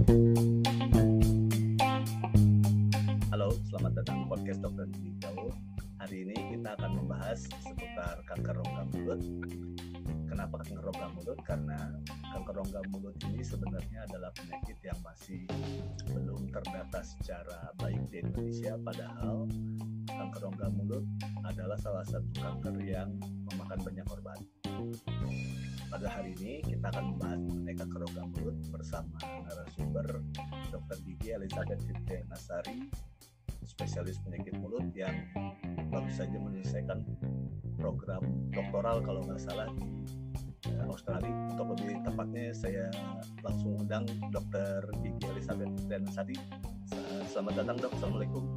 Halo, selamat datang di podcast Dokter Gigi Jauh. Hari ini kita akan membahas seputar kanker rongga mulut. Kenapa kanker rongga mulut? Karena kanker rongga mulut ini sebenarnya adalah penyakit yang masih belum terdata secara baik di Indonesia. Padahal kanker rongga mulut adalah salah satu kanker yang memakan banyak korban. Pada hari ini kita akan membahas mengenai kanker rongga mulut bersama narasumber Dr. Gigi Elizabeth Nasari, spesialis penyakit mulut yang baru saja menyelesaikan program doktoral kalau nggak salah di Australia. Untuk lebih tepatnya saya langsung undang Dr. Gigi Elizabeth Nasari. Selamat datang dok, Assalamualaikum.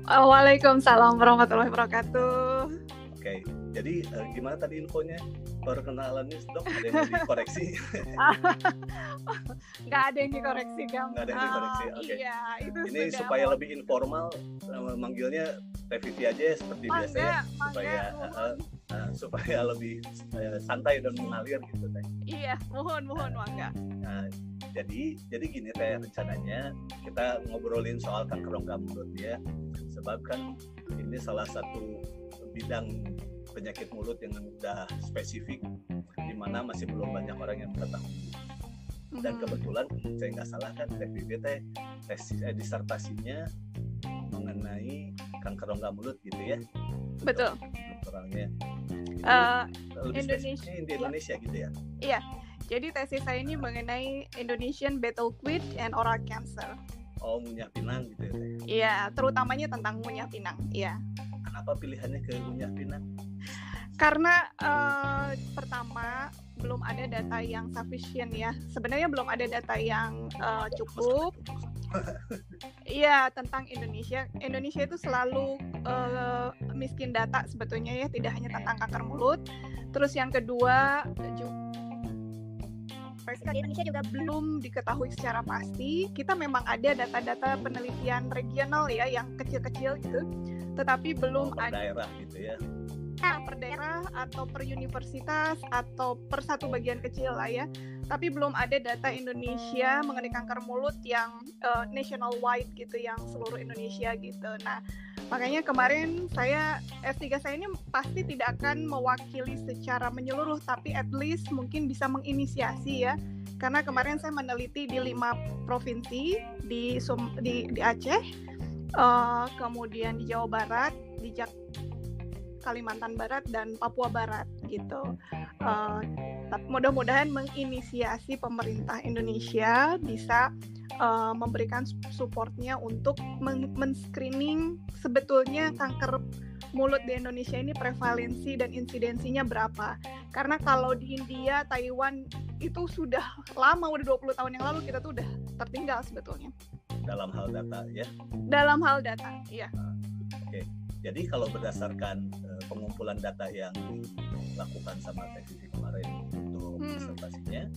Waalaikumsalam warahmatullahi wabarakatuh. Oke, jadi gimana tadi infonya? Perkenalannya dok, ada yang mau dikoreksi? Nggak ada yang dikoreksi, Gam. Nggak ada yang dikoreksi, oke. Iya, itu ini sudah supaya lebih informal, manggilnya Teh Vivi aja ya, seperti biasa ya, supaya lebih santai dan mengalir gitu Teh. Iya, mohon mangga. Jadi gini Teh, rencananya kita ngobrolin soal kanker rongga mulut ya, sebab kan ini salah satu bidang penyakit mulut yang udah spesifik, di mana masih belum banyak orang yang mengetahui. Dan kebetulan saya nggak salah kan Teh Vivi disertasinya mengenai kanker rongga mulut gitu ya. Betul. Doktoralnya. Indonesia di Indonesia gitu ya. Iya. Jadi tesis saya ini mengenai Indonesian Battle Quid and Oral Cancer. Oh, Munyah Pinang gitu ya. Iya, terutamanya tentang Munyah Pinang. Iya. Kenapa pilihannya ke Munyah Pinang? Karena pertama belum ada data yang sufficient ya. Sebenarnya belum ada data yang cukup. Iya, tentang Indonesia. Indonesia itu selalu miskin data sebetulnya ya, tidak hanya tentang kanker mulut. Terus yang kedua di Indonesia juga belum diketahui secara pasti. Kita memang ada data-data penelitian regional ya yang kecil-kecil gitu, tetapi belum per ada daerah gitu ya. Per daerah atau per universitas atau per satu bagian kecil lah ya. Tapi belum ada data Indonesia mengenai kanker mulut yang nationwide gitu, yang seluruh Indonesia gitu. Nah, makanya kemarin S3 saya ini pasti tidak akan mewakili secara menyeluruh, tapi at least mungkin bisa menginisiasi ya. Karena kemarin saya meneliti di 5 provinsi, di Aceh, kemudian di Jawa Barat, di Kalimantan Barat dan Papua Barat gitu. Mudah-mudahan menginisiasi pemerintah Indonesia bisa memberikan supportnya untuk men-screening sebetulnya kanker mulut di Indonesia ini prevalensi dan insidensinya berapa. Karena kalau di India, Taiwan itu sudah lama, udah 20 tahun yang lalu kita tuh udah tertinggal sebetulnya. Dalam hal data ya? Dalam hal data, iya. Oke. Jadi kalau berdasarkan pengumpulan data yang dilakukan sama TVV kemarin untuk disertasinya,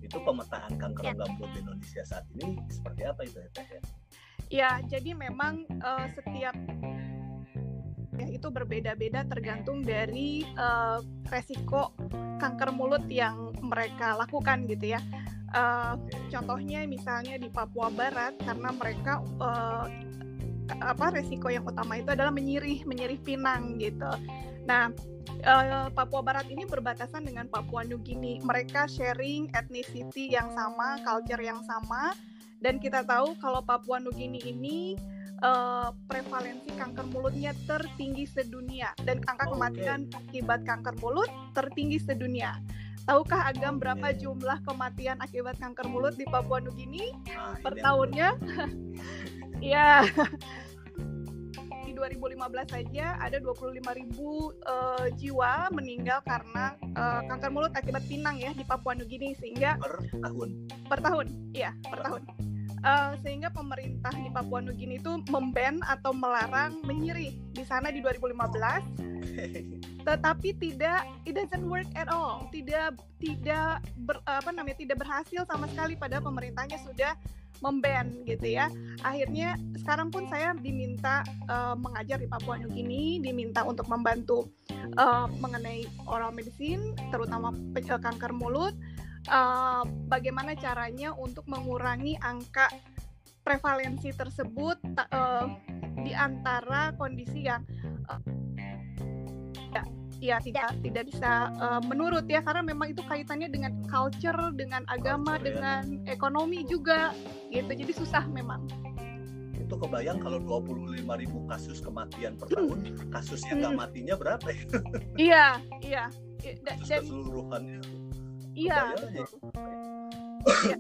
itu pemetaan kanker rongga mulut di Indonesia saat ini seperti apa itu ya Teh ya? Ya, jadi memang setiap itu berbeda-beda tergantung dari resiko kanker mulut yang mereka lakukan gitu ya. Contohnya misalnya di Papua Barat, karena mereka resiko yang utama itu adalah menyirih pinang gitu. Nah, Papua Barat ini berbatasan dengan Papua New Guinea. Mereka sharing ethnicity yang sama, culture yang sama, dan kita tahu kalau Papua New Guinea ini prevalensi kanker mulutnya tertinggi sedunia dan angka kematian akibat kanker mulut tertinggi sedunia. Tahukah Agam berapa jumlah kematian akibat kanker mulut di Papua New Guinea per tahunnya? Ya, di 2015 saja ada 25.000 jiwa meninggal karena kanker mulut akibat pinang ya di Papua New Guinea, sehingga per tahun. Sehingga pemerintah di Papua New Guinea itu memban atau melarang menyirih di sana di 2015. Tetapi it doesn't work at all. Tidak berhasil sama sekali, padahal pemerintahnya sudah memban gitu ya. Akhirnya sekarang pun saya diminta mengajar di Papua New Guinea, diminta untuk membantu mengenai oral medicine, terutama kanker mulut. bagaimana caranya untuk mengurangi angka prevalensi tersebut di antara kondisi yang ya tidak bisa menurut ya, karena memang itu kaitannya dengan culture, dengan agama, dengan ekonomi juga gitu. Jadi susah memang. Itu kebayang kalau 25.000 kasus kematian per tahun, kasusnya nggak matinya berapa ya? Iya. Dan keseluruhannya. Iya. Ya.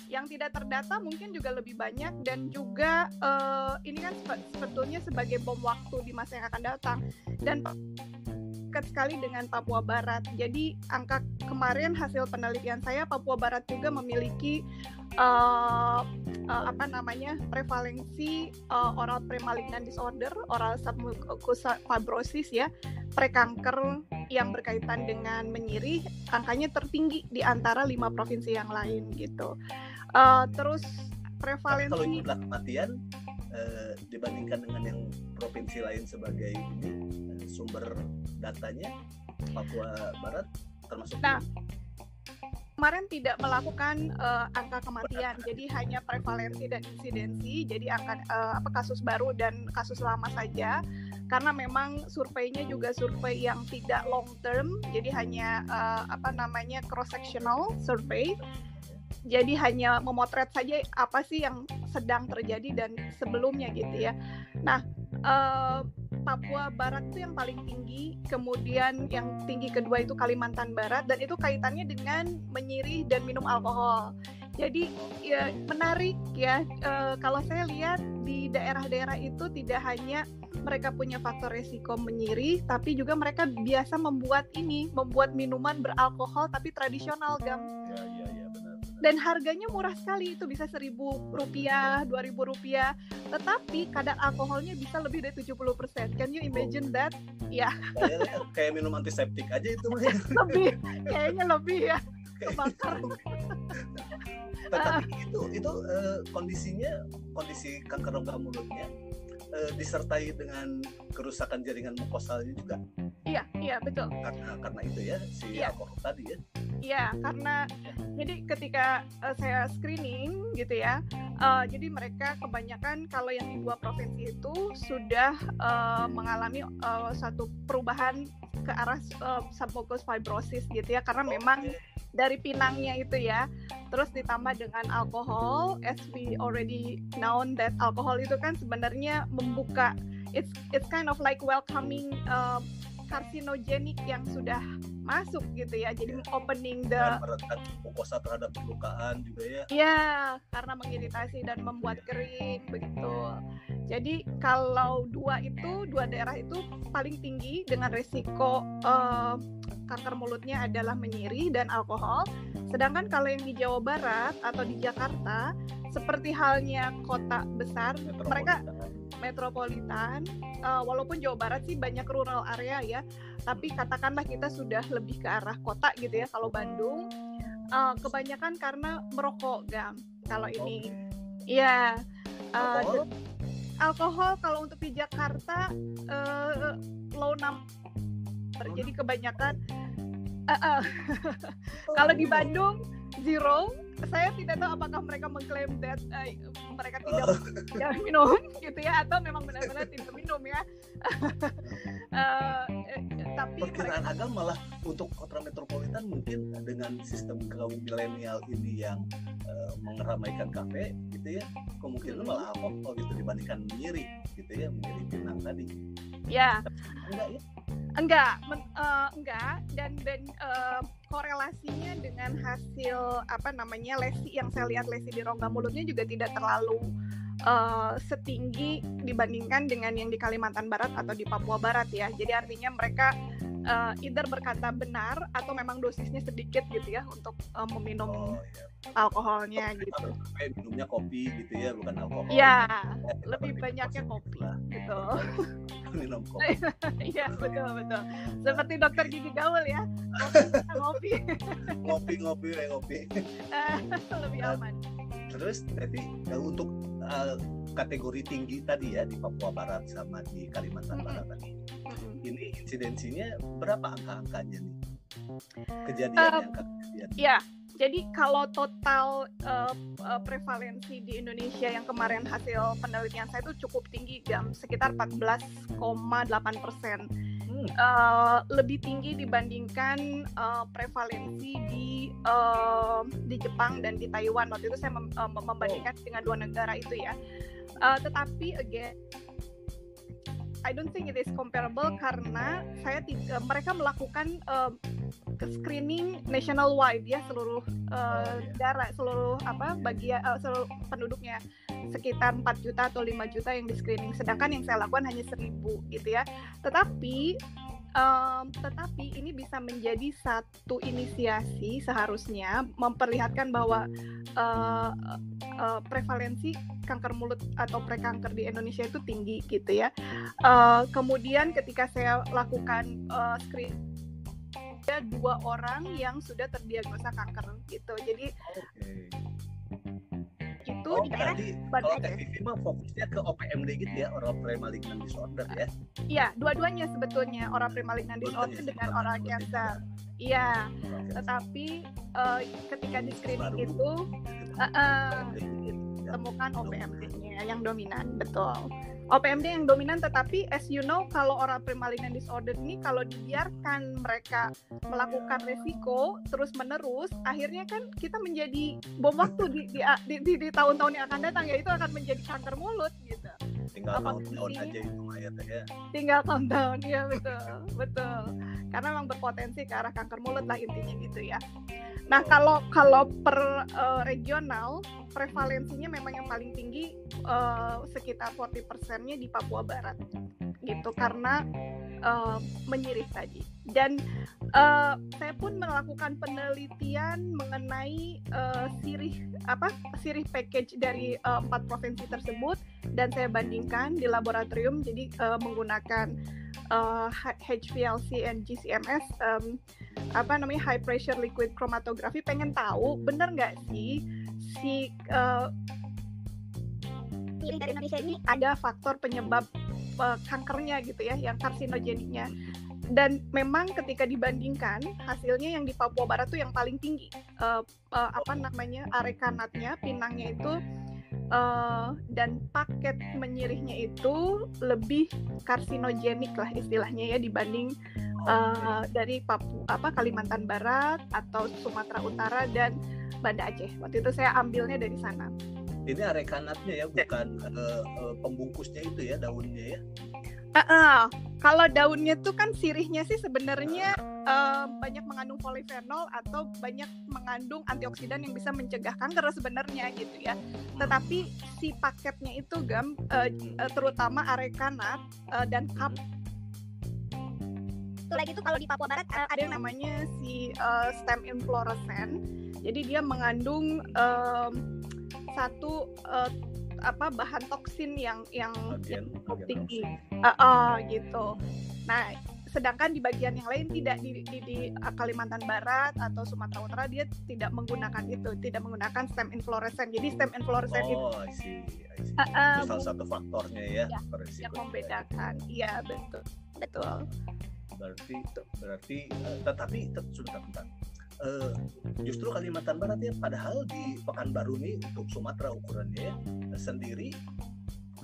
Yang tidak terdata mungkin juga lebih banyak, dan juga ini kan sebetulnya sebagai bom waktu di masa yang akan datang, dan dekat sekali dengan Papua Barat. Jadi angka kemarin hasil penelitian saya, Papua Barat juga memiliki prevalensi oral premalignant disorder, oral submucous fibrosis ya, prekanker yang berkaitan dengan menyirih, angkanya tertinggi di antara 5 provinsi yang lain gitu. Terus prevalensi, kalau jumlah kematian dibandingkan dengan yang provinsi lain sebagai ini sumber datanya, Papua Barat termasuk. Nah, kemarin tidak melakukan angka kematian, jadi hanya prevalensi dan insidensi, jadi angka kasus baru dan kasus lama saja, karena memang surveinya juga survei yang tidak long term, jadi hanya cross sectional survey. Jadi hanya memotret saja apa sih yang sedang terjadi dan sebelumnya gitu ya. Nah, Papua Barat itu yang paling tinggi, kemudian yang tinggi kedua itu Kalimantan Barat, dan itu kaitannya dengan menyirih dan minum alkohol. Jadi ya menarik ya, kalau saya lihat di daerah-daerah itu tidak hanya mereka punya faktor resiko menyirih, tapi juga mereka biasa membuat minuman beralkohol tapi tradisional, Gam. Iya, benar. Dan harganya murah sekali, itu bisa Rp1.000, Rp2.000, tetapi kadar alkoholnya bisa lebih dari 70%. Can you imagine that? Ya. Kayak minum antiseptik aja itu mah. Kayaknya lebih ya. Kebakar. Tetapi itu kondisi kanker rongga mulutnya disertai dengan kerusakan jaringan mukosalnya juga. Iya betul. Karena itu ya alkohol tadi ya. Iya, karena jadi ketika saya screening gitu ya, jadi mereka kebanyakan kalau yang di 2 provinsi itu sudah mengalami satu perubahan ke arah submucous fibrosis gitu ya, karena memang dari pinangnya itu ya, terus ditambah dengan alkohol, as we already known that alkohol itu kan sebenarnya membuka, it's kind of like welcoming carcinogenic yang sudah masuk gitu ya, jadi opening the merekat mukosa terhadap perlukaan juga ya. Iya, karena mengiritasi dan membuat kering begitu. Jadi kalau dua daerah itu paling tinggi dengan resiko kanker mulutnya adalah menyirih dan alkohol. Sedangkan kalau yang di Jawa Barat atau di Jakarta, seperti halnya kota besar, mereka metropolitan, walaupun Jawa Barat sih banyak rural area ya, tapi katakanlah kita sudah lebih ke arah kota gitu ya. Kalau Bandung kebanyakan karena merokok, Gam. Kalau ini ya alkohol kalau untuk di Jakarta low number, jadi kebanyakan kalau di Bandung zero. Saya tidak tahu apakah mereka mengklaim that mereka tidak minum gitu ya, atau memang benar-benar tidak minum ya. Tapi perkiraan Agam malah untuk kota metropolitan mungkin dengan sistem kaum milenial ini yang mengeramaikan kafe gitu ya, kemungkinan malah alkohol gitu dibandingkan menyirih gitu ya, menyirih pinang tadi. Ya. Enggak dan korelasinya dengan hasil lesi yang saya lihat, lesi di rongga mulutnya juga tidak terlalu setinggi dibandingkan dengan yang di Kalimantan Barat atau di Papua Barat ya. Jadi artinya mereka either berkata benar atau memang dosisnya sedikit gitu ya untuk meminum alkoholnya gitu. Minumnya kopi gitu ya, bukan alkohol. Iya, lebih banyaknya kopi gitu. Minum kopi. Iya, betul. Seperti dokter gigi gaul ya. Ngopi. Ngopi. Lebih aman. Terus nanti untuk kategori tinggi tadi ya di Papua Barat sama di Kalimantan Barat tadi. Ini insidensinya berapa angka-angkanya nih? kejadian yang kejadian? Ya, jadi kalau total prevalensi di Indonesia yang kemarin hasil penelitian saya itu cukup tinggi, sekitar 14,8%. Lebih tinggi dibandingkan prevalensi di Jepang dan di Taiwan. Waktu itu saya membandingkan dengan dua negara itu ya. Tetapi again, I don't think it is comparable karena mereka melakukan screening nationwide ya, seluruh negara, seluruh seluruh penduduknya, sekitar 4 juta atau 5 juta yang di screening, sedangkan yang saya lakukan hanya 1.000 gitu ya. Tetapi ini bisa menjadi satu inisiasi seharusnya memperlihatkan bahwa prevalensi kanker mulut atau prekanker di Indonesia itu tinggi gitu ya. Kemudian ketika saya lakukan screening, ada 2 orang yang sudah terdiagnosa kanker gitu. Jadi itu di daerah kalau TVV mah fokusnya ke OPMD gitu ya, oral pre-malignant disorder ya. Iya, dua-duanya sebetulnya, oral pre-malignant disorder dengan oral cancer. Iya, tetapi ketika di screening itu temukan OPMD-nya yang dominan, betul. OPMD yang dominan, tetapi as you know, kalau oral pre-malignant disorder ini kalau dibiarkan mereka melakukan resiko terus-menerus, akhirnya kan kita menjadi bom waktu di tahun-tahun yang akan datang, yaitu akan menjadi kanker mulut gitu. Tinggal tahun-tahun aja itu mayatnya ya. Tinggal tahun-tahun, ya betul. Karena memang berpotensi ke arah kanker mulut lah intinya gitu ya. Nah, kalau per regional, prevalensinya memang yang paling tinggi sekitar 40%-nya di Papua Barat gitu, karena menyirih tadi. Dan saya pun melakukan penelitian mengenai sirih package dari 4 provinsi tersebut, dan saya bandingkan di laboratorium, jadi menggunakan HPLC and GCMS, high pressure liquid chromatography, pengen tahu bener nggak sih si sirih dari Indonesia ini ada faktor penyebab kankernya gitu ya, yang karsinogeniknya. Dan memang ketika dibandingkan, hasilnya yang di Papua Barat tuh yang paling tinggi, arekanatnya, pinangnya itu dan paket menyirihnya itu lebih karsinogenik lah istilahnya ya, dibanding dari Kalimantan Barat atau Sumatera Utara dan Banda Aceh. Waktu itu saya ambilnya dari sana. Ini arekanatnya ya, bukan pembungkusnya itu ya, daunnya ya. Kalau daunnya tuh kan sirihnya sih sebenarnya banyak mengandung polifenol atau banyak mengandung antioksidan yang bisa mencegah kanker sebenarnya gitu ya. Tetapi si paketnya itu terutama arekanat dan kap. Lagi itu kalau di Papua Barat ada yang namanya si stem inflorescence. Jadi dia mengandung satu bahan toksin yang cukup tinggi, gitu. Nah, sedangkan di bagian yang lain tidak, di Kalimantan Barat atau Sumatera Utara dia tidak menggunakan itu, tidak menggunakan stem inflorescence. Jadi stem inflorescence itu salah satu faktornya ya, yang membedakan. Iya, betul. Berarti tetapi sebentar. Justru Kalimantan Barat ya, padahal di Pekanbaru nih untuk Sumatera ukurannya sendiri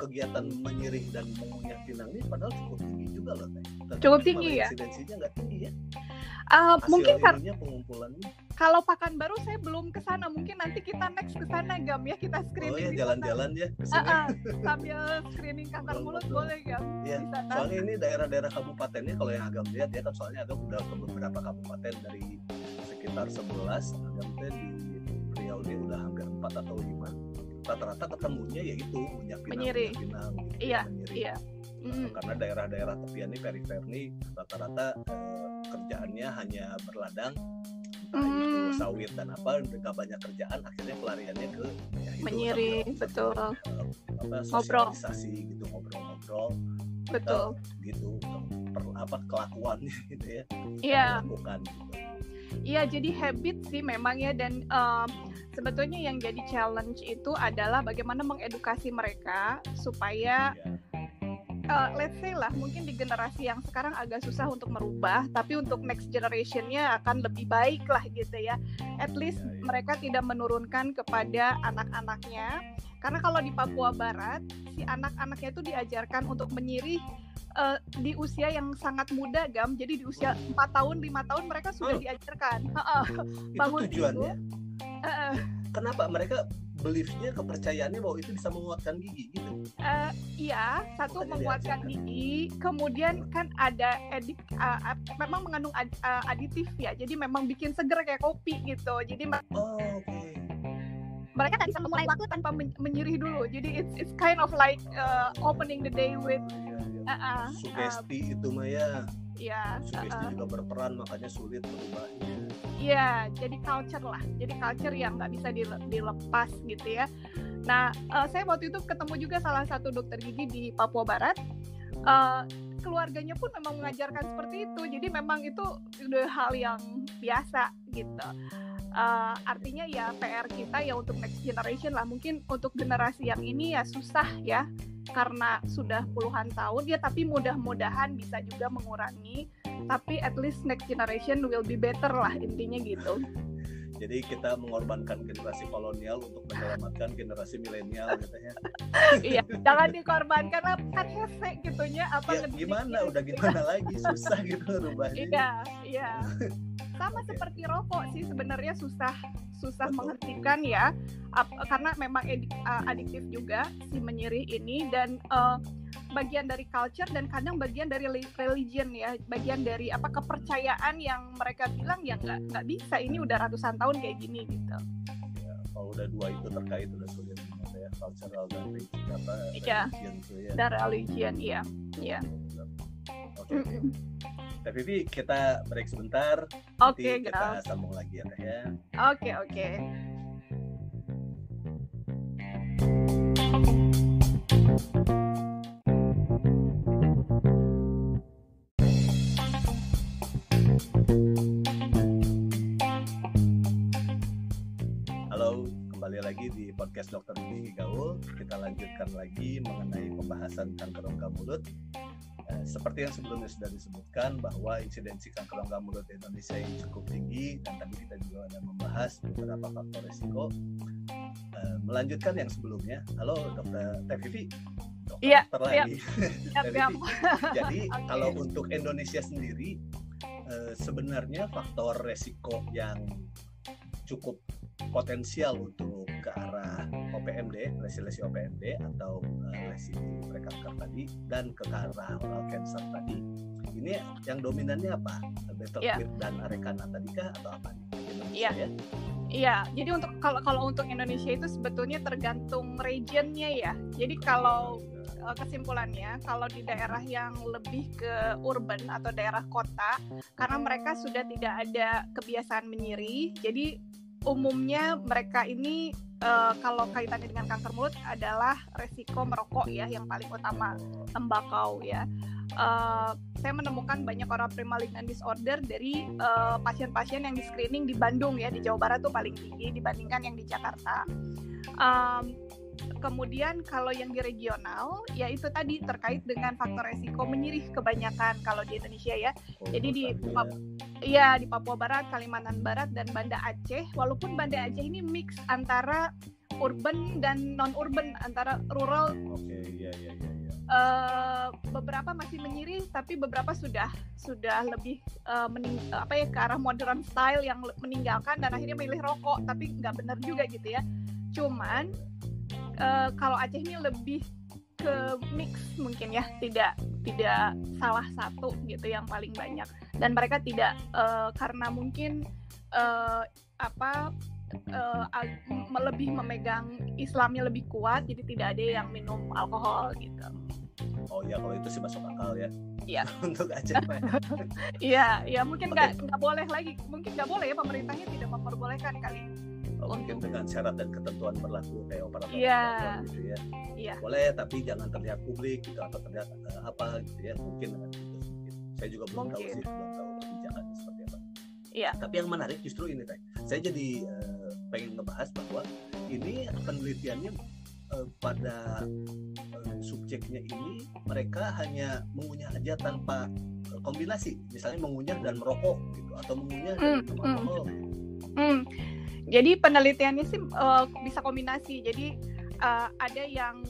kegiatan menyirih dan mengunyah pinang ini padahal cukup tinggi juga loh. Cukup tinggi ya. Insidensinya nggak tinggi ya. Mungkin karena pengumpulannya. Kalau Pekanbaru saya belum ke sana, mungkin nanti kita next ke sana Gam ya, kita screening. Jalan-jalan ya ke sini. Sambil screening kanker mulut boleh Gam. Ya, soalnya ini daerah-daerah kabupatennya kalau yang Agam lihat ya kan, soalnya Agam udah ke beberapa kabupaten dari sekitar 11, Agam di Riau ini udah hampir 4 atau 5. Rata-rata ketemunya yaitu menyirih pinang gitu, iya. Karena daerah-daerah tepian ini, perifer nih rata-rata kerjaannya hanya berladang, itu sawit dan nggak banyak kerjaan, akhirnya pelariannya ke menyirih, betul. Sosialisasi gitu, ngobrol-ngobrol, betul, gitu, kelakuannya gitu ya. Iya. Lakukan gitu. Iya, jadi habit sih memang ya, dan sebetulnya yang jadi challenge itu adalah bagaimana mengedukasi mereka supaya let's say lah, mungkin di generasi yang sekarang agak susah untuk merubah, tapi untuk next generation-nya akan lebih baik lah gitu ya. At least mereka tidak menurunkan kepada anak-anaknya. Karena kalau di Papua Barat, si anak-anaknya itu diajarkan untuk menyirih di usia yang sangat muda, Gam. Jadi di usia 4 tahun, 5 tahun mereka sudah diajarkan. Bangun itu tujuannya? Kenapa mereka beliefnya, kepercayaannya bahwa itu bisa menguatkan gigi gitu? Iya, satu menguatkan gigi, kemudian kan ada memang mengandung aditif ya, jadi memang bikin seger kayak kopi gitu. Jadi mereka nggak bisa memulai waktu tanpa menyirih dulu. Jadi it's kind of like opening the day with sugesti itu mah ya. Iya. Sugesti juga berperan, makanya sulit berubahnya. Iya, jadi culture lah. Jadi culture yang nggak bisa dilepas gitu ya. Nah, saya waktu itu ketemu juga salah satu dokter gigi di Papua Barat. Keluarganya pun memang mengajarkan seperti itu. Jadi memang itu udah hal yang biasa gitu. Artinya ya PR kita ya untuk next generation lah. Mungkin untuk generasi yang ini ya susah ya, karena sudah puluhan tahun ya, tapi mudah-mudahan bisa juga mengurangi. Tapi at least next generation will be better lah, intinya gitu. Jadi kita mengorbankan generasi kolonial untuk menyelamatkan generasi milenial gitu ya. Iya, jangan dikorbankan lah, kan hese gitunya apa ya, gimana udah gimana lagi, susah gitu rubahnya. Iya. Sama seperti rokok sih sebenarnya susah menghentikan ya, karena memang adiktif juga si menyirih ini, dan bagian dari culture dan kadang bagian dari religion ya, bagian dari kepercayaan yang mereka bilang ya nggak bisa, ini udah ratusan tahun kayak gini gitu. Ya, kalau udah dua itu terkait udah sulit ya, cultural dan religion itu ya. Dan religion iya. Oke. Teh Vivi, kita break sebentar. Oke, kita sambung lagi ya Teh ya. Oke. Halo, kembali lagi di podcast Dokter Gigi Gaul. Kita lanjutkan lagi mengenai pembahasan kanker rongga mulut. Seperti yang sebelumnya sudah disebutkan bahwa insidensi kanker rongga mulut di Indonesia yang cukup tinggi, dan tadi kita juga ada membahas beberapa faktor risiko. Melanjutkan yang sebelumnya, halo Dokter Teh Vivi. Dokter lagi. Jadi kalau untuk Indonesia sendiri, sebenarnya faktor risiko yang cukup potensial untuk ke arah OPMD, lesi-lesi OPMD atau lesi prekanker tadi, dan ke arah oral cancer tadi, ini yang dominannya apa? Battlefield dan Arekana tadi kah atau apa nih? Iya, jadi untuk kalau untuk Indonesia itu sebetulnya tergantung regionnya ya. Jadi kalau kesimpulannya, kalau di daerah yang lebih ke urban atau daerah kota, karena mereka sudah tidak ada kebiasaan menyirih, jadi umumnya mereka ini kalau kaitannya dengan kanker mulut adalah resiko merokok ya yang paling utama, tembakau ya. Saya menemukan banyak orang pre-malignant disorder dari pasien-pasien yang di screening di Bandung ya, di Jawa Barat tuh paling tinggi dibandingkan yang di Jakarta. Kemudian kalau yang di regional, ya itu tadi terkait dengan faktor resiko menyirih kebanyakan kalau di Indonesia ya. Jadi di Papua Barat, Kalimantan Barat, dan Banda Aceh. Walaupun Banda Aceh ini mix antara urban dan non-urban, antara rural. Beberapa masih menyirih, tapi beberapa sudah lebih ke arah modern style yang meninggalkan dan akhirnya milih rokok, tapi nggak benar juga gitu ya. Cuman kalau Aceh ini lebih ke mix mungkin ya, tidak salah satu gitu yang paling banyak, dan mereka tidak karena mungkin lebih memegang Islamnya lebih kuat, jadi tidak ada yang minum alkohol gitu. Oh ya, kalau itu sih masuk akal ya. Iya. Untuk Aceh. Iya mungkin nggak boleh lagi, mungkin nggak boleh ya, pemerintahnya tidak memperbolehkan kali. Mungkin dengan syarat dan ketentuan berlaku kayak operator gitu ya. Iya. Boleh, tapi jangan terlihat publik gitu atau terlihat gitu ya, mungkin dengan itu sedikit. Saya juga belum tahu kebijakannya seperti apa. Iya. Tapi yang menarik justru ini Teh. Saya jadi pengen ngebahas bahwa ini penelitiannya pada subjeknya ini mereka hanya mengunyah aja tanpa kombinasi, misalnya mengunyah dan merokok gitu, atau mengunyah dan minum alkohol. Jadi penelitiannya sih bisa kombinasi. Jadi ada yang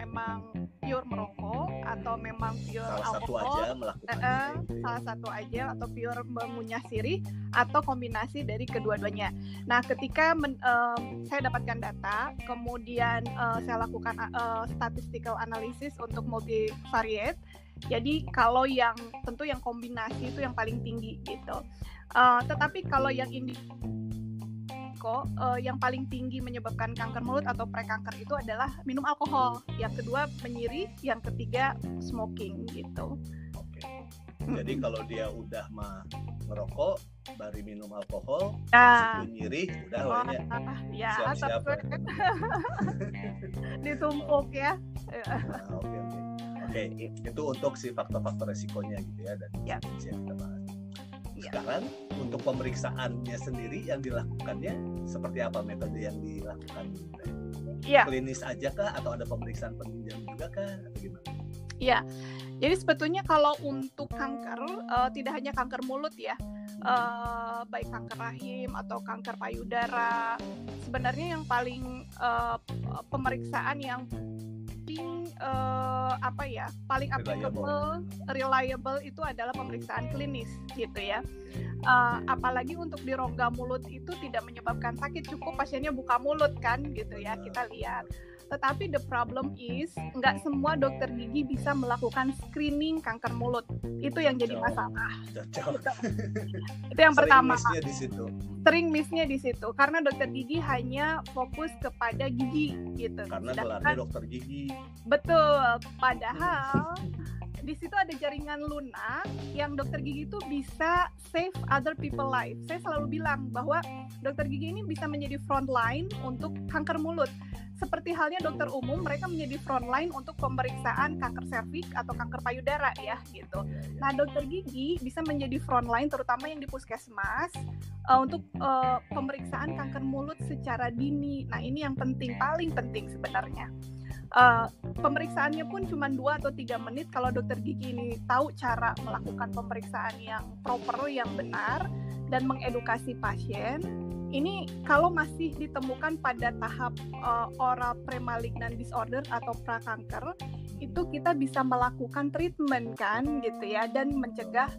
memang pure merokok atau memang pure salah alkohol, satu aja melakukan salah satu aja, atau pure mengunyah sirih, atau kombinasi dari kedua-duanya. Nah, ketika saya dapatkan data, kemudian saya lakukan statistical analysis untuk multivariate. Jadi kalau yang tentu yang kombinasi itu yang paling tinggi gitu. Tetapi kalau yang yang paling tinggi menyebabkan kanker mulut atau prekanker itu adalah minum alkohol. Yang kedua menyirih, yang ketiga smoking gitu. Oke. Jadi kalau dia udah merokok, baru minum alkohol, nyirih, udah ya siap-siap. Ditumpuk ya. Oke. Itu untuk si faktor-faktor resikonya gitu ya, dan yang kita bahas. Sekarang untuk pemeriksaannya sendiri yang dilakukannya seperti apa metode yang dilakukan? Klinis aja kah, atau ada pemeriksaan penunjang juga kah, atau gimana? Iya, jadi sebetulnya kalau untuk kanker tidak hanya kanker mulut ya, baik kanker rahim atau kanker payudara, sebenarnya yang paling pemeriksaan yang paling applicable, reliable itu adalah pemeriksaan klinis gitu ya. Apalagi untuk di rongga mulut itu tidak menyebabkan sakit, cukup pasiennya buka mulut kan gitu ya, kita lihat. Tetapi the problem is nggak semua dokter gigi bisa melakukan screening kanker mulut. Itu yang jadi masalah. Itu yang pertama. Sering miss-nya di situ karena dokter gigi hanya fokus kepada gigi gitu. Karena gelarnya dokter gigi. Betul. Padahal di situ ada jaringan lunak yang dokter gigi itu bisa save other people life. Saya selalu bilang bahwa dokter gigi ini bisa menjadi front line untuk kanker mulut. Seperti halnya dokter umum, mereka menjadi front line untuk pemeriksaan kanker serviks atau kanker payudara ya gitu. Nah, dokter gigi bisa menjadi front line terutama yang di puskesmas untuk pemeriksaan kanker mulut secara dini. Nah, ini yang penting, paling penting sebenarnya. Pemeriksaannya pun cuma 2 atau 3 menit kalau dokter gigi ini tahu cara melakukan pemeriksaan yang proper, yang benar, dan mengedukasi pasien. Ini kalau masih ditemukan pada tahap oral premalignant disorder atau prakanker, itu kita bisa melakukan treatment kan gitu ya, dan mencegah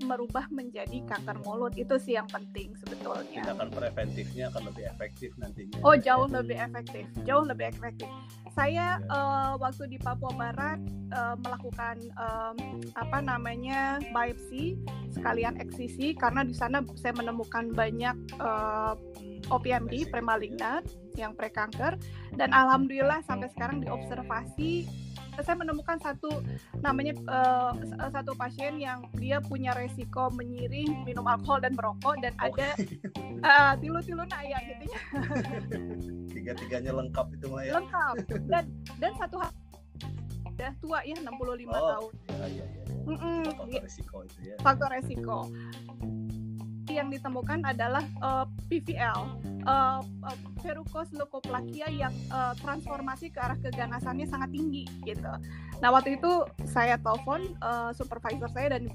merubah menjadi kanker mulut. Itu sih yang penting sebetulnya. Tindakan preventifnya akan lebih efektif nantinya. Oh, jauh lebih efektif. Saya waktu di Papua Barat melakukan biopsi sekalian eksisi karena di sana saya menemukan banyak OPMD premalignant yang prekanker, dan alhamdulillah sampai sekarang diobservasi saya menemukan satu pasien yang dia punya resiko menyirih, minum alkohol dan merokok, dan ada tilu-tilu naya gitu ya. Tiga-tiganya lengkap itu mah ya. Lengkap. Dan satu hal udah tua ya, 65 tahun. Iya. Faktor resiko itu ya. Faktor resiko. Yang ditemukan adalah PVL, verrucous leukoplakia yang transformasi ke arah keganasannya sangat tinggi gitu. Nah, waktu itu saya telepon supervisor saya dan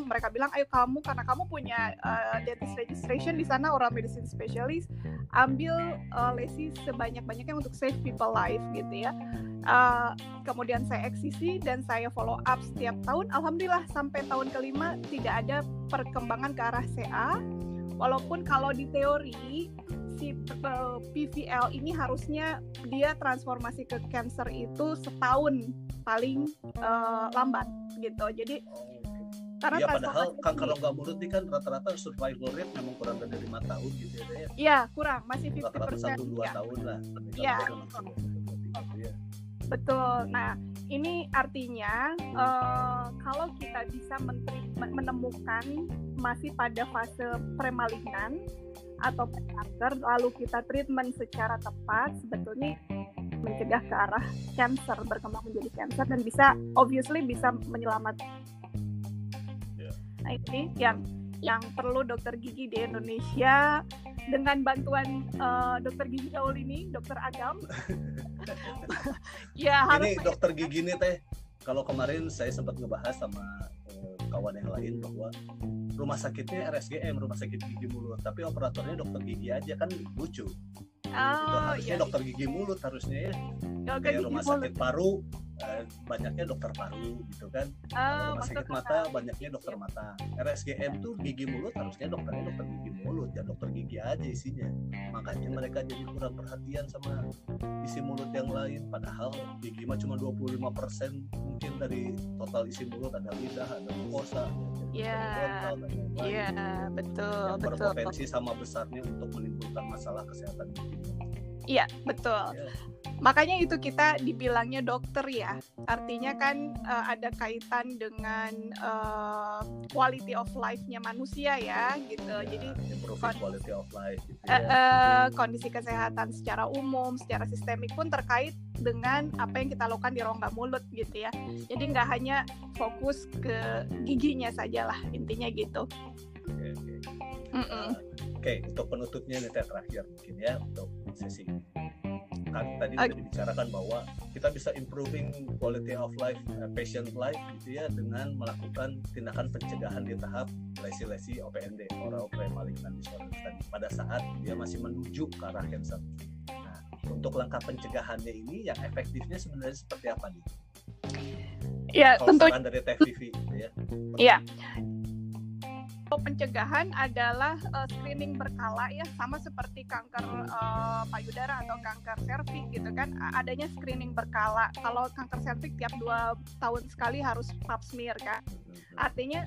mereka bilang, ayo kamu, karena kamu punya dentist registration di sana, oral medicine specialist, ambil lesi sebanyak-banyaknya untuk save people life gitu ya. Kemudian saya eksisi dan saya follow up setiap tahun. Alhamdulillah sampai tahun kelima tidak ada perkembangan ke arah CA. Walaupun kalau di teori si PVL ini harusnya dia transformasi ke cancer itu setahun paling lambat gitu. Jadi karena padahal kanker rongga mulut ini kan rata-rata survival rate memang kurang dari 5 tahun gitu ya. Iya, kurang, masih 50%. Rata-rata 1-2 tahun lah. Iya. Betul. Nah, ini artinya kalau kita bisa menemukan masih pada fase premalignan atau prekanker, lalu kita treatment secara tepat, sebetulnya mencegah ke arah cancer, berkembang menjadi cancer, dan bisa menyelamatkan. Nah, ini yang perlu dokter gigi di Indonesia dengan bantuan dokter gigi gaul ini, dokter Agam. Ya harus. Ini dokter gigi nih teh, kalau kemarin saya sempat ngebahas sama kawan yang lain bahwa rumah sakitnya RSGM, rumah sakit gigi mulut, tapi operatornya dokter gigi aja, kan lucu. Harusnya iya. dokter gigi mulut harusnya ya. Dokter Kayak rumah gigi sakit paru banyaknya dokter paru gitu kan. Kalau rumah sakit mata banyaknya dokter mata. RSGM tuh gigi mulut harusnya dokternya dokter gigi mulut, dan dokter gigi aja isinya. Makanya mereka jadi kurang perhatian sama isi mulut yang lain, padahal gigi mah cuma 25% mungkin dari total isi mulut, ada lidah, ada mukosa, Iya, betul. Berpotensi sama besarnya untuk menimbulkan masalah kesehatan gigi. Iya, betul. Ya. Makanya itu kita dibilangnya dokter ya. Artinya kan ada kaitan dengan quality of life-nya manusia ya gitu. Ya, jadi quality of life gitu ya. Kondisi kesehatan secara umum, secara sistemik pun terkait dengan apa yang kita lakukan di rongga mulut gitu ya. Jadi nggak hanya fokus ke giginya saja lah, intinya gitu. Oke, untuk penutupnya nih terakhir mungkin ya untuk sesi ini. Kan tadi sudah dibicarakan bahwa kita bisa improving quality of life, patient life gitu ya, dengan melakukan tindakan pencegahan di tahap lesi-lesi OPMD, oral premalignant disorder tadi, pada saat dia masih menuju ke arah cancer. Nah, untuk langkah pencegahannya ini yang efektifnya sebenarnya seperti apa nih? Ya, tentu dari TFV gitu ya. Iya. Pencegahan adalah screening berkala ya, sama seperti kanker payudara atau kanker serviks gitu kan, adanya screening berkala. Kalau kanker serviks tiap 2 tahun sekali harus pap smear kan. Artinya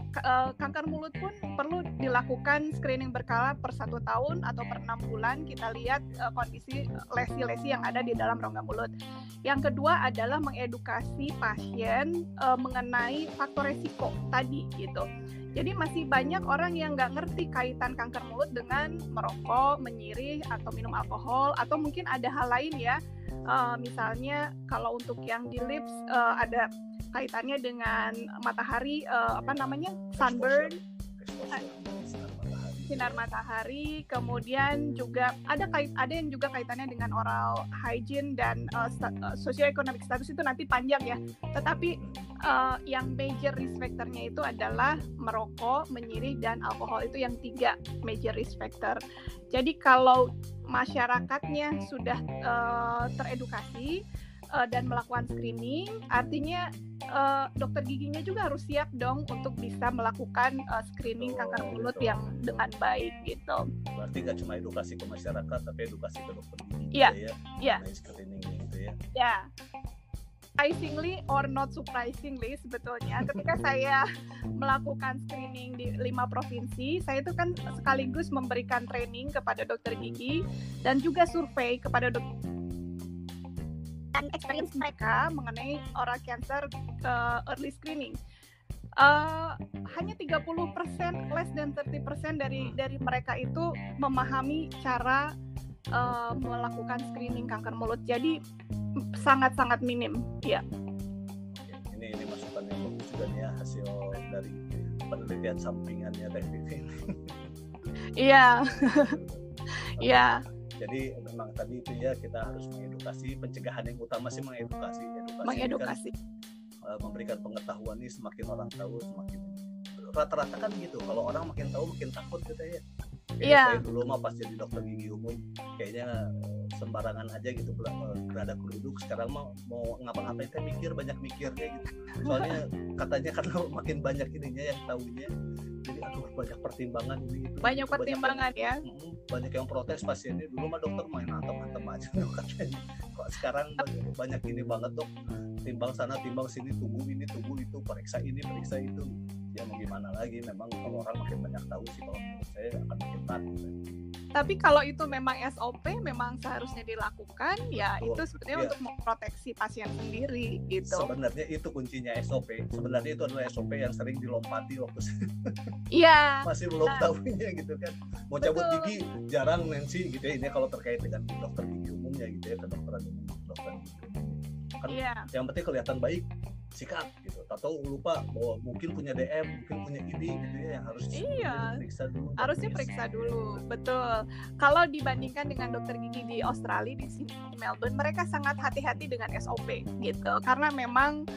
kanker mulut pun perlu dilakukan screening berkala per 1 tahun atau per 6 bulan. Kita lihat kondisi lesi-lesi yang ada di dalam rongga mulut. Yang kedua adalah mengedukasi pasien mengenai faktor resiko tadi gitu. Jadi masih banyak orang yang nggak ngerti kaitan kanker mulut dengan merokok, menyirih, atau minum alkohol, atau mungkin ada hal lain ya. Misalnya kalau untuk yang di lips ada kaitannya dengan matahari, sunburn, sinar matahari. Kemudian juga ada yang juga kaitannya dengan oral hygiene dan socioeconomic status, itu nanti panjang ya. Tetapi yang major risk factor-nya itu adalah merokok, menyirih, dan alkohol. Itu yang 3 major risk factor. Jadi kalau masyarakatnya sudah teredukasi dan melakukan screening, artinya dokter giginya juga harus siap dong untuk bisa melakukan screening kanker mulut yang dengan baik gitu. Berarti nggak cuma edukasi ke masyarakat, tapi edukasi ke dokter gigi ya. Screening gitu ya. Ya. Surprisingly or not surprisingly, sebetulnya ketika saya melakukan screening di 5 provinsi, saya itu kan sekaligus memberikan training kepada dokter gigi dan juga survei kepada dokter dan experience mereka mengenai oral cancer early screening. Hanya 30%, less than 30% dari mereka itu memahami cara melakukan screening kanker mulut. Jadi sangat-sangat minim ya. Ini masukan yang bagus juga nih ya, hasil dari penelitian sampingannya TFV. Iya. Iya. Jadi memang tadi itu ya, kita harus mengedukasi. Pencegahan yang utama sih mengedukasi. Kan, memberikan pengetahuan nih, semakin orang tahu semakin, rata-rata kan gitu, kalau orang makin tahu makin takut gitu ya. Saya dulu mah pas jadi dokter gigi umum kayaknya sembarangan aja gitu, berada kerudung. Sekarang mah mau ngapa-ngapain teh banyak mikir kayak gitu. Soalnya katanya kan makin banyak ininya yang tahunya. Jadi banyak pertimbangan ini itu. Banyak pertimbangan ya. Banyak yang protes pasiennya, dulu mah dokter main antem-antem aja katanya. Kok sekarang banyak ini banget dok, timbang sana timbang sini, tunggu ini tunggu itu, periksa ini periksa itu. Ya mau gimana lagi, memang kalau orang makin banyak tahu sih, kalau menurut saya akan makin takut. Tapi kalau itu memang SOP, memang seharusnya dilakukan ya. Betul. Itu sebenarnya untuk memproteksi pasien sendiri gitu. Sebenarnya itu kuncinya SOP. Sebenarnya itu adalah SOP yang sering dilompati waktu masih belum tahunya gitu kan. Mau cabut gigi jarang Nancy gitu ya. Ini kalau terkait dengan dokter gigi umumnya gitu ya, kedokteran umum, dokter gigi umum. Kan yang penting kelihatan baik. sikat gitu, atau lupa bahwa mungkin punya DM, mungkin punya ini gitu ya, yang harus diperiksa dulu. Harusnya periksa dulu, betul. Kalau dibandingkan dengan dokter gigi di Australia, di sini di Melbourne, mereka sangat hati-hati dengan SOP gitu, karena memang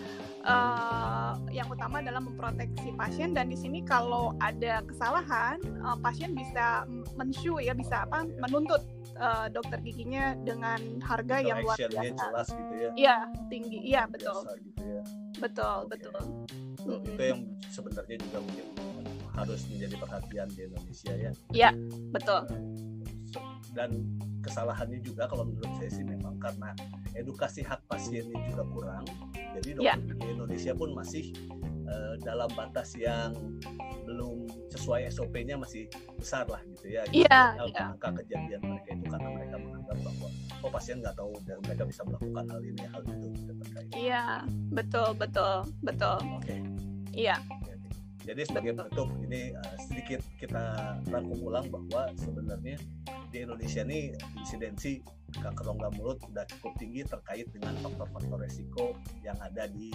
yang utama adalah memproteksi pasien, dan di sini kalau ada kesalahan, pasien bisa mensue ya, bisa menuntut dokter giginya dengan harga yang luar biasa. Jelas gitu ya. Iya, tinggi. Iya, betul. Biasa gitu ya. Betul, betul. Itu yang sebenarnya juga mungkin harus menjadi perhatian di Indonesia ya. Iya, betul. Dan kesalahannya juga kalau menurut saya sih memang karena edukasi hak pasiennya juga kurang. Jadi dokter di Indonesia pun masih dalam batas yang belum sesuai SOP-nya, masih besar lah gitu ya. Angka kejadian mereka itu karena mereka menganggap bahwa pasien nggak tahu dan mereka bisa melakukan hal ini hal itu gitu terkait. Iya, betul. Oke. Iya. Jadi sebagai penutup ini sedikit kita rangkum ulang bahwa sebenarnya di Indonesia ini insidensi kanker rongga mulut sudah cukup tinggi terkait dengan faktor-faktor resiko yang ada di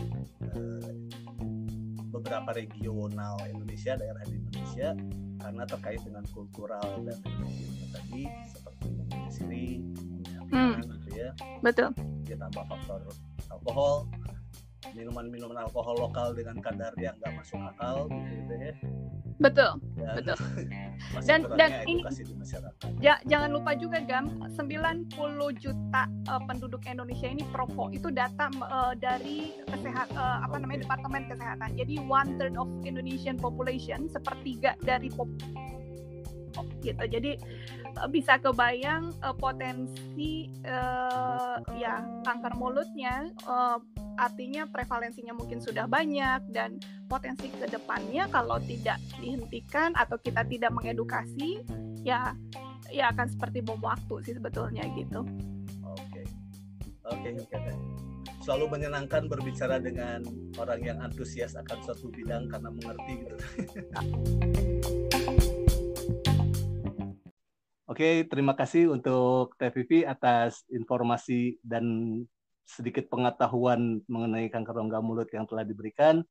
beberapa regional Indonesia, daerah di Indonesia, karena terkait dengan kultural dan religiusnya tadi, seperti menyisiri, gitu ya. Betul. Ditambah faktor alkohol, minuman alkohol lokal dengan kadar yang nggak masuk akal, gitu ya. Betul. Dan ini di masyarakat. Jangan lupa juga Gam, 90 juta penduduk Indonesia ini perokok. Itu data dari Departemen Kesehatan. Jadi 1/3 of Indonesian population, sepertiga dari gitu. Jadi bisa kebayang potensi kanker mulutnya, artinya prevalensinya mungkin sudah banyak, dan potensi ke depannya kalau tidak dihentikan atau kita tidak mengedukasi ya akan seperti bom waktu sih sebetulnya gitu. Oke. Selalu menyenangkan berbicara dengan orang yang antusias akan suatu bidang karena mengerti gitu. Oke, terima kasih untuk Teh Vivi atas informasi dan sedikit pengetahuan mengenai kanker rongga mulut yang telah diberikan.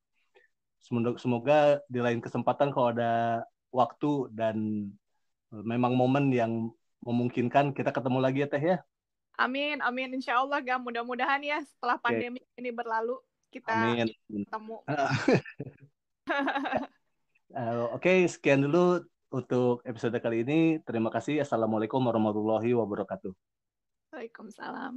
Semoga di lain kesempatan kalau ada waktu dan memang momen yang memungkinkan kita ketemu lagi ya Teh ya. Amin, insya Allah Gam, mudah-mudahan ya setelah pandemi ini berlalu kita ketemu. Oke, sekian dulu untuk episode kali ini. Terima kasih. Assalamualaikum warahmatullahi wabarakatuh. Waalaikumsalam.